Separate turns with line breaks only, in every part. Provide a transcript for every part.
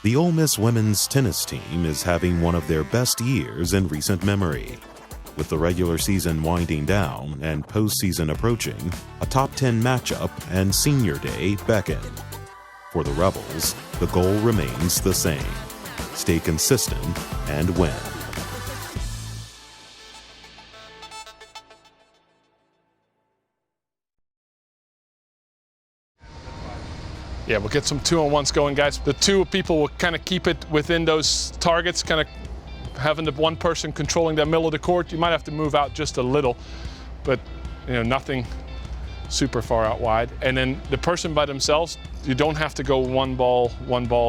The Ole Miss women's tennis team is having one of their best years in recent memory. With the regular season winding down and postseason approaching, a top 10 matchup and senior day beckon. For the Rebels, the goal remains the same: stay consistent and win.
Yeah, we'll get some 2-on-1s going, guys. The two people will kind of keep it within those targets, kind of having the one person controlling that middle of the court. You might have to move out just a little, but nothing super far out wide. And then the person by themselves, you don't have to go one ball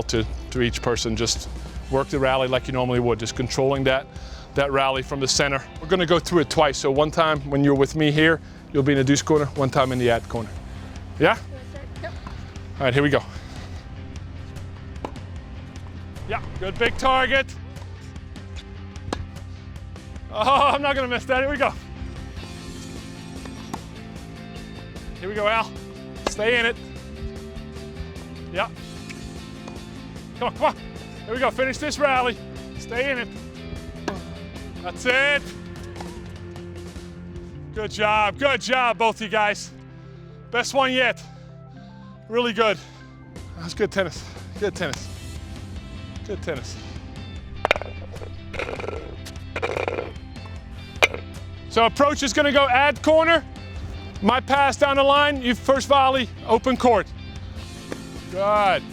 to each person. Just work the rally like you normally would, just controlling that rally from the center. We're gonna go through it twice. So one time when you're with me here, you'll be in the deuce corner, one time in the ad corner. Yeah? All right, here we go. Yeah, good big target. Oh, I'm not gonna miss that. Here we go. Here we go, Al. Stay in it. Yeah. Come on, come on. Here we go, finish this rally. Stay in it. That's it. Good job, both of you guys. Best one yet. Really good. That's good tennis. Good tennis. Good tennis. So approach is gonna go ad corner. My pass down the line, you first volley, open court. Good.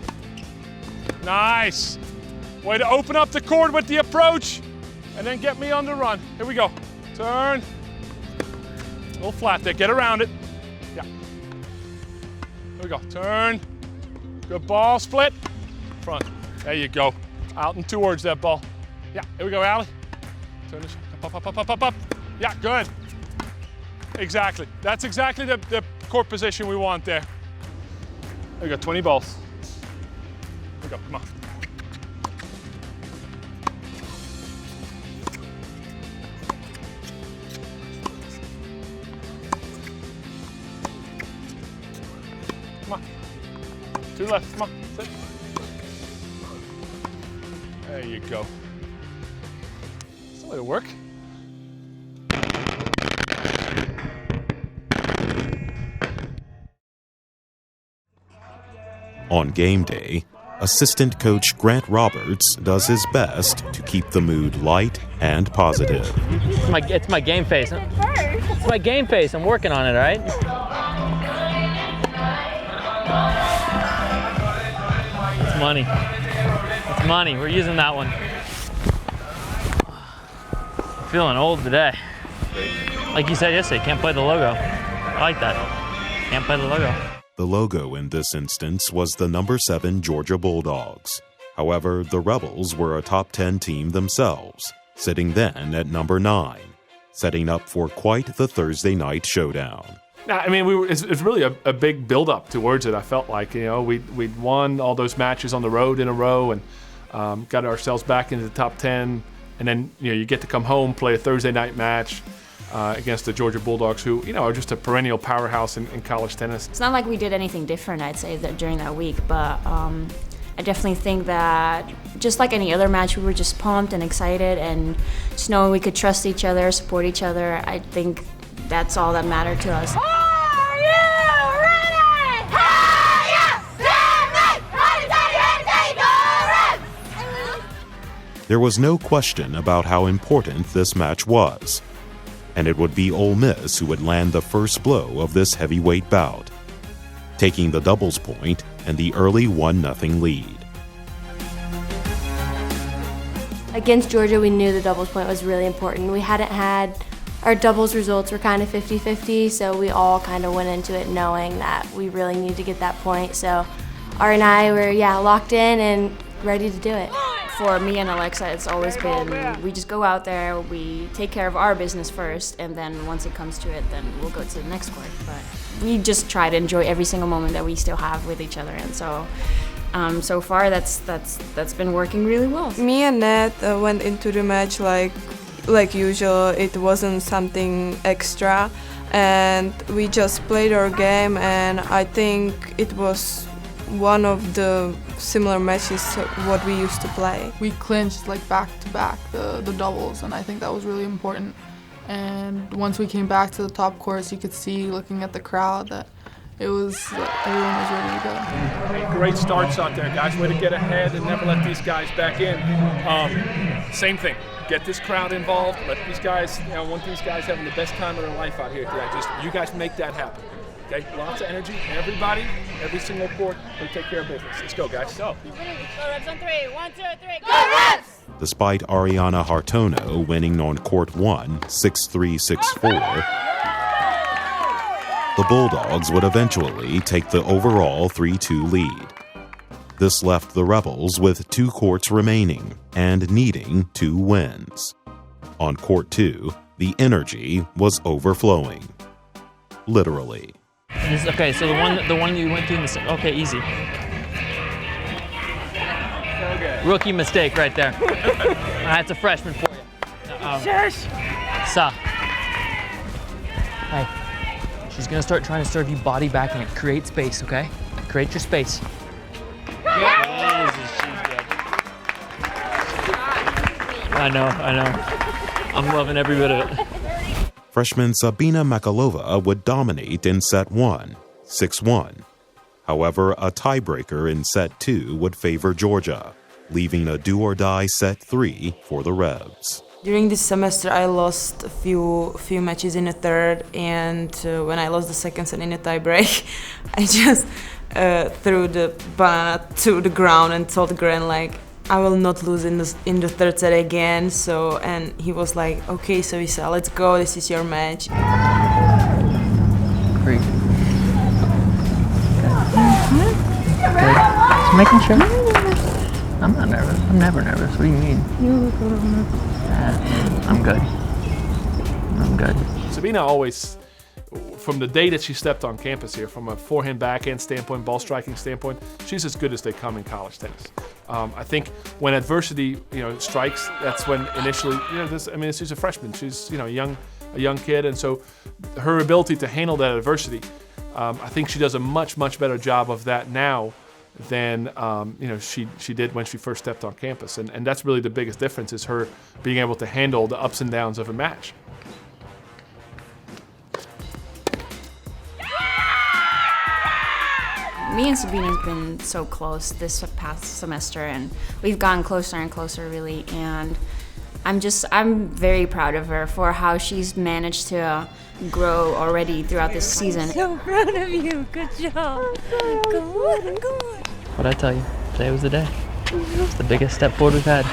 Nice. Way to open up the court with the approach and then get me on the run. Here we go. Turn. A little flat there, get around it. Yeah. Here we go, turn. Good ball, split. Front, there you go. Out and towards that ball. Yeah, here we go, Allie. Turn this, up. Yeah, good. Exactly, that's exactly the court position we want there. There we go, 20 balls. Here we go, come on. Come on. Two left, come on, sit. There you go. That's the way to work.
On game day, assistant coach Grant Roberts does his best to keep the mood light and positive.
It's my game face. It's my game face. I'm working on it, all right? It's money. It's money. We're using that one. I'm feeling old today. Like you said yesterday, can't play the logo. I like that. Can't play the logo.
The logo in this instance was the number 7 Georgia Bulldogs. However, the Rebels were a top 10 team themselves, sitting then at number 9, setting up for quite the Thursday night showdown.
I mean, it's really a big build-up towards it. I felt like, we'd won all those matches on the road in a row and got ourselves back into the top 10. And then, you get to come home, play a Thursday night match against the Georgia Bulldogs, who, are just a perennial powerhouse in college tennis.
It's not like we did anything different, I'd say, during that week, but I definitely think that just like any other match, we were just pumped and excited and just knowing we could trust each other, support each other. I think that's all that mattered to us.
Are you ready?
There was no question about how important this match was, and it would be Ole Miss who would land the first blow of this heavyweight bout, taking the doubles point and the early 1-0 lead.
Against Georgia, we knew the doubles point was really important. We hadn't had, our doubles results were kind of 50-50, so we all kind of went into it knowing that we really needed to get that point. So Ari and I were, locked in and ready to do it.
For me and Alexa, it's always been, we just go out there, we take care of our business first, and then once it comes to it, then we'll go to the next court. But we just try to enjoy every single moment that we still have with each other, and so so far that's been working really well.
Me and Nat went into the match like usual. It wasn't something extra, and we just played our game, and I think it was one of the similar matches what we used to play.
We clinched like back to back the doubles, and I think that was really important. And once we came back to the top course, you could see looking at the crowd that everyone was ready to go.
Great starts out there, guys. Way to get ahead and never let these guys back in. Same thing. Get this crowd involved. Let these guys, I want these guys having the best time of their life out here today. Just you guys make that happen. Okay, lots of energy. Everybody, every single court, they take care of business. Let's go, guys. Go.
Go Revs on 3. 1, 2, 3. Go Revs!
Despite Ariana Hartono winning on court 1, 6-3, 6-4, the Bulldogs would eventually take the overall 3-2 lead. This left the Rebels with 2 courts remaining and needing 2 wins. On court 2, the energy was overflowing. Literally.
Okay, so the one you went through in the okay, easy. Rookie mistake right there. That's a freshman for you.
Shush!
Sa. Hey, she's gonna start trying to serve you body backhand. Create space, okay? Create your space. I know. I'm loving every bit of it.
Freshman Sabina Makalova would dominate in set 1, 6-1. However, a tiebreaker in set 2 would favor Georgia, leaving a do-or-die set 3 for the Revs.
During this semester, I lost a few matches in the third, and when I lost the second set in the tiebreak, I just threw the banana to the ground and told Gran like, I will not lose in the third set again. So, and he was like, okay, Savisa, let's go. This is your match.
Great. Okay. Just making sure. I'm not nervous. I'm never nervous. What do you mean? I'm good.
Sabina always, from the day that she stepped on campus here, from a forehand backhand standpoint, ball striking standpoint, she's as good as they come in college tennis. I think when adversity, strikes, that's when initially, she's a freshman. She's, a young kid, and so her ability to handle that adversity, I think she does a much better job of that now than she did when she first stepped on campus, and that's really the biggest difference, is her being able to handle the ups and downs of a match.
Me and Sabina have been so close this past semester, and we've gotten closer and closer, really. And I'm very proud of her for how she's managed to grow already throughout this season.
So proud of you. Good job. Go on.
What'd I tell you? Today was the day. It's the biggest step forward we've had.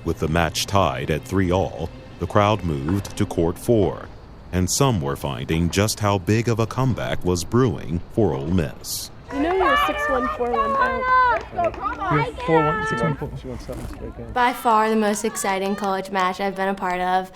With the match tied at 3-all, the crowd moved to court 4, and some were finding just how big of a comeback was brewing for Ole Miss.
You know you're 6-1, 4-1 out.
You're 4-1, 6-1, 4-1. She won 7 straight games.
By far the most exciting college match I've been a part of.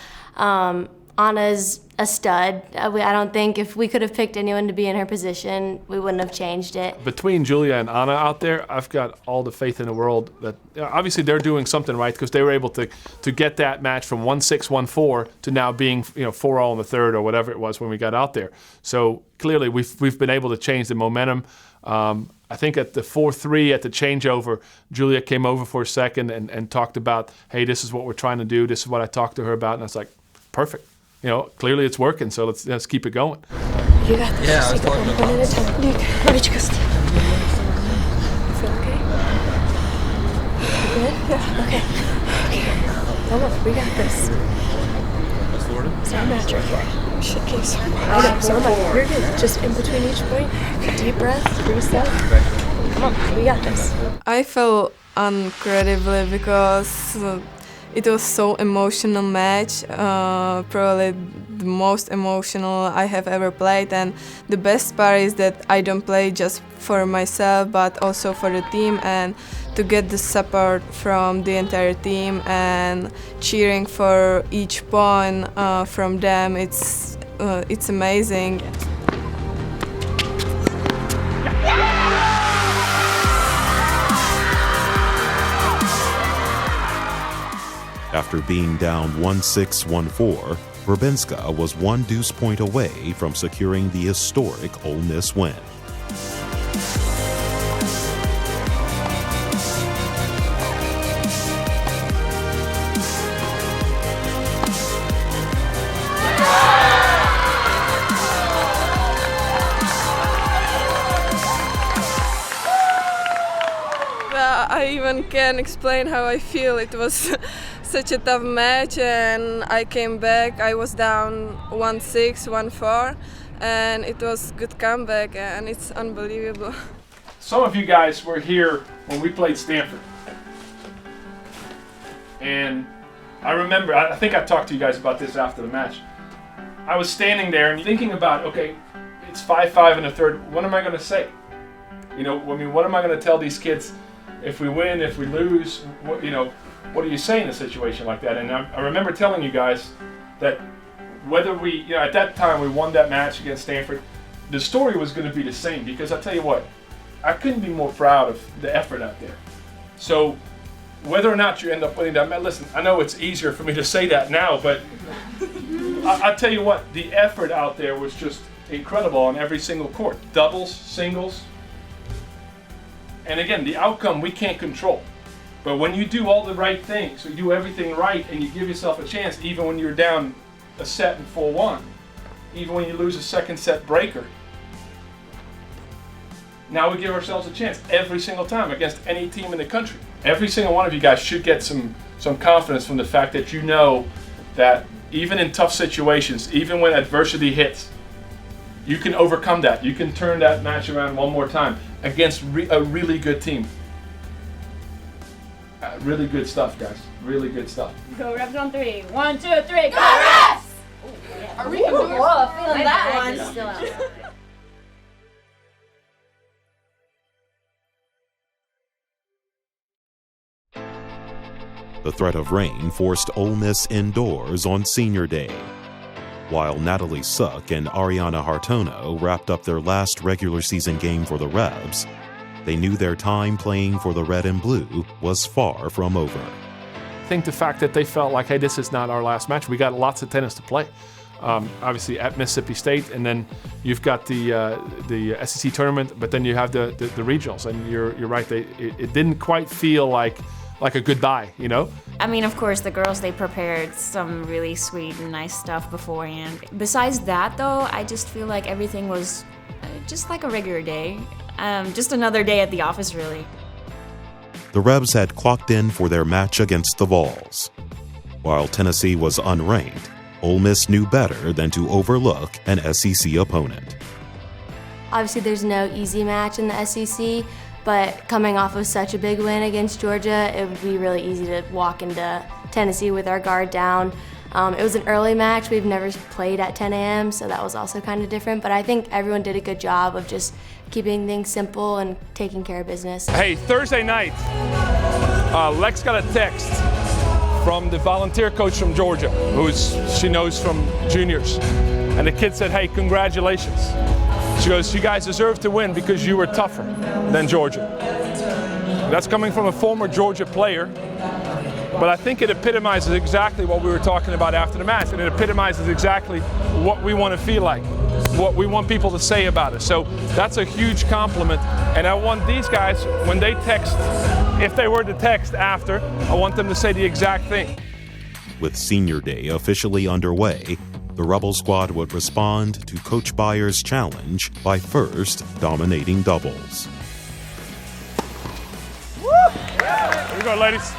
Anna's a stud. I don't think if we could have picked anyone to be in her position, we wouldn't have changed it.
Between Julia and Anna out there, I've got all the faith in the world that obviously they're doing something right, because they were able to get that match from 1-6, 1-4 to now being 4-all in the third or whatever it was when we got out there. So clearly we've been able to change the momentum. I think at the 4-3 at the changeover, Julia came over for a second and talked about, hey, this is what we're trying to do. This is what I talked to her about, and I was like, perfect. Clearly it's working, so let's keep it going.
You got this.
Yeah, I was talking about
it. Luke, Rich, you feel okay? You good? Yeah. Okay. Come on, we got this. It's our match right here. Shit case. You're good. Just in between each point, deep breath, reset. Come on, we got this.
I felt incredibly because it was so emotional match, probably the most emotional I have ever played, and the best part is that I don't play just for myself but also for the team, and to get the support from the entire team and cheering for each point from them, it's amazing.
After being down 1-6, 1-4, Verbinska was one deuce point away from securing the historic Ole Miss win.
I even can't explain how I feel. It was such a tough match, and I came back. I was down 1-6, 1-4, and it was good comeback, and it's unbelievable.
Some of you guys were here when we played Stanford. And I remember, I think I talked to you guys about this after the match. I was standing there and thinking about, okay, it's 5-5 in the third. What am I going to say? You know, I mean, what am I going to tell these kids if we win, if we lose? What, you know, what do you say in a situation like that? And I remember telling you guys that whether we, you know, at that time we won that match against Stanford, the story was going to be the same, because I'll tell you what, I couldn't be more proud of the effort out there. So whether or not you end up winning that match, listen, I know it's easier for me to say that now, but I'll tell you what, the effort out there was just incredible on every single court. Doubles, singles. And again, the outcome we can't control. But when you do all the right things, so you do everything right and you give yourself a chance, even when you're down a set in 4-1, even when you lose a second set breaker, now we give ourselves a chance every single time against any team in the country. Every single one of you guys should get some confidence from the fact that you know that even in tough situations, even when adversity hits, you can overcome that. You can turn that match around one more time against a really good team. Really good stuff, guys. Really good stuff.
Go Rebs on 3. 1, 2, 3. Go Rebs!
Are we gonna do it?
Whoa, feeling that one. Still out.
The threat of rain forced Ole Miss indoors on senior day. While Natalie Suck and Ariana Hartono wrapped up their last regular season game for the Rebs, they knew their time playing for the red and blue was far from over.
I think the fact that they felt like, hey, this is not our last match. We got lots of tennis to play. Obviously at Mississippi State, and then you've got the SEC tournament, but then you have the regionals, and you're right. It didn't quite feel like a goodbye, you know?
I mean, of course, the girls, they prepared some really sweet and nice stuff beforehand. Besides that, though, I just feel like everything was just like a regular day. Just another day at the office, really.
The Rebs had clocked in for their match against the Vols. While Tennessee was unranked, Ole Miss knew better than to overlook an SEC opponent.
Obviously, there's no easy match in the SEC, but coming off of such a big win against Georgia, it would be really easy to walk into Tennessee with our guard down. It was an early match. We've never played at 10 a.m., so that was also kind of different. But I think everyone did a good job of just keeping things simple and taking care of business.
Hey, Thursday night, Lex got a text from the volunteer coach from Georgia, who she knows from juniors. And the kid said, hey, congratulations. She goes, you guys deserve to win because you were tougher than Georgia. That's coming from a former Georgia player, but I think it epitomizes exactly what we were talking about after the match, and it epitomizes exactly what we want to feel like, what we want people to say about us. So that's a huge compliment, and I want these guys, when they text, if they were to text after, I want them to say the exact thing.
With senior day officially underway, the Rebel squad would respond to Coach Byers' challenge by first dominating doubles.
Here we go, ladies.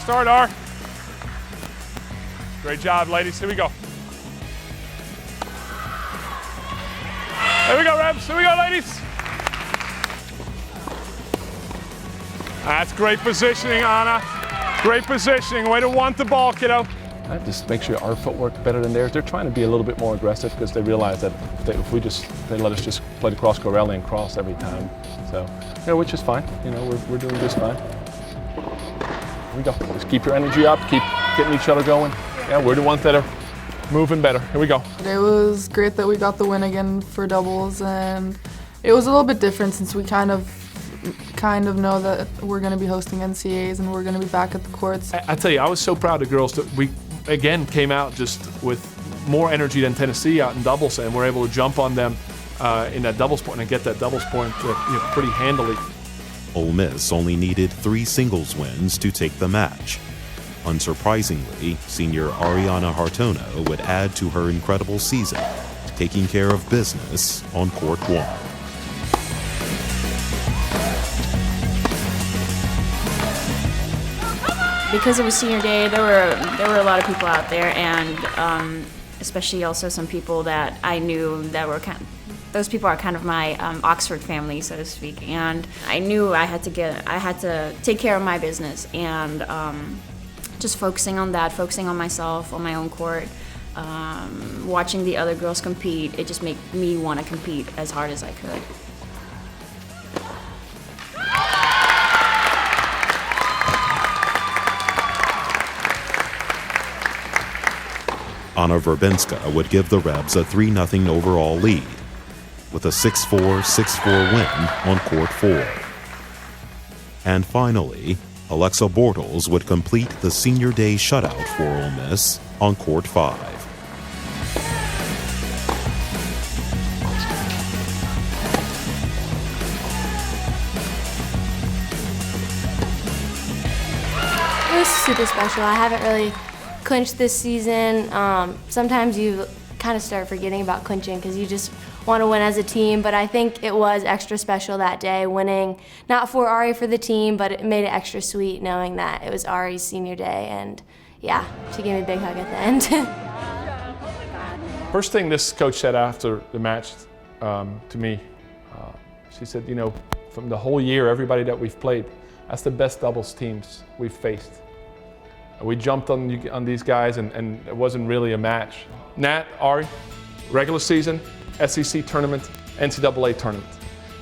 Start R. Great job, ladies. Here we go. Here we go, Rebs. Here we go, ladies. That's great positioning, Anna. Great positioning. Way to want the ball, kiddo. Just make sure our footwork better than theirs. They're trying to be a little bit more aggressive because they realize that if they let us just play the cross court rally and cross every time. So, which is fine. We're doing just fine. Here we go. Just keep your energy up. Keep getting each other going. Yeah, we're the ones that are moving better. Here we go.
It was great that we got the win again for doubles, and it was a little bit different since we kind of know that we're going to be hosting NCAAs and we're going to be back at the courts.
I tell you, I was so proud of girls that we again came out just with more energy than Tennessee out in doubles, and we're able to jump on them in that doubles point and get that doubles point pretty handily.
Ole Miss only needed 3 singles wins to take the match. Unsurprisingly, senior Ariana Hartono would add to her incredible season, taking care of business on court 1.
Because it was senior day, there were a lot of people out there, and especially also some people that I knew that were those people are kind of my Oxford family, so to speak. And I knew I had to take care of my business, and just focusing on that, focusing on myself, on my own court, watching the other girls compete, it just made me want to compete as hard as I could.
Anna Verbinska would give the Rebs a 3-0 overall lead, with a 6-4, 6-4 win on court 4. And finally, Alexa Bortles would complete the senior day shutout for Ole Miss on court 5.
It was super special. I haven't really clinched this season. Sometimes you kind of start forgetting about clinching because you just want to win as a team, but I think it was extra special that day, winning not for Ari, for the team, but it made it extra sweet knowing that it was Ari's senior day, and yeah, she gave me a big hug at the end.
First thing this coach said after the match to me, she said, you know, from the whole year, everybody that we've played, that's the best doubles teams we've faced. We jumped on these guys, and it wasn't really a match. Nat, Ari, regular season, SEC tournament, NCAA tournament.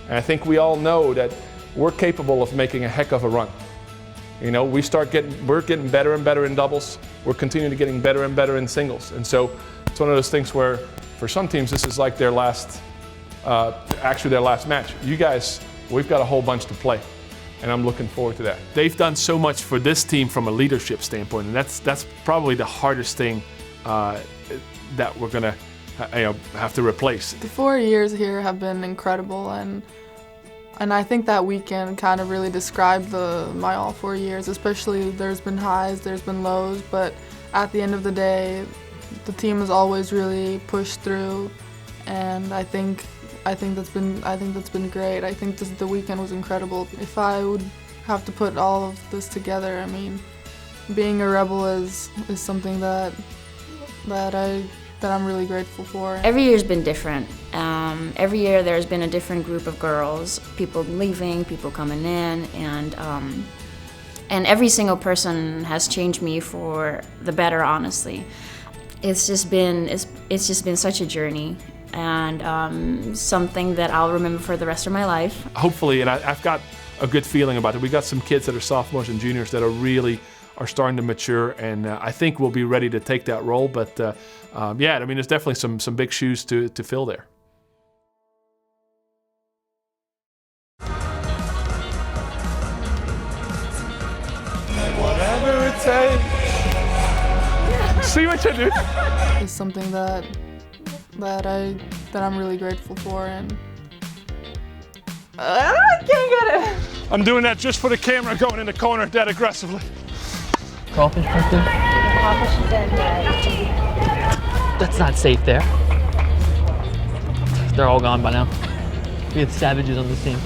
And I think we all know that we're capable of making a heck of a run. You know, we're getting better and better in doubles. We're continuing to getting better and better in singles. And so it's one of those things where for some teams, this is like their last, actually their last match. You guys, we've got a whole bunch to play, and I'm looking forward to that. They've done so much for this team from a leadership standpoint, and that's probably the hardest thing that we're gonna have to replace.
The 4 years here have been incredible, and I think that weekend kind of really described my all 4 years. Especially, there's been highs, there's been lows, but at the end of the day, the team has always really pushed through, and I think that's been great. I think the weekend was incredible. If I would have to put all of this together, I mean, being a Rebel is something that I'm really grateful for.
Every year's been different. Every year there's been a different group of girls, people leaving, people coming in, and every single person has changed me for the better, honestly. It's just been such a journey, and something that I'll remember for the rest of my life.
Hopefully, and I've got a good feeling about it. We got some kids that are sophomores and juniors that are starting to mature, and I think we'll be ready to take that role. But yeah, I mean, there's definitely some big shoes to fill there. Whatever it takes. See what you do.
It's something that I'm really grateful for, and I can't get it.
I'm doing that just for the camera, going in the corner that aggressively.
Crawfish perspective?
Crawfish is in
That's not safe there. They're all gone by now. We have savages on the team.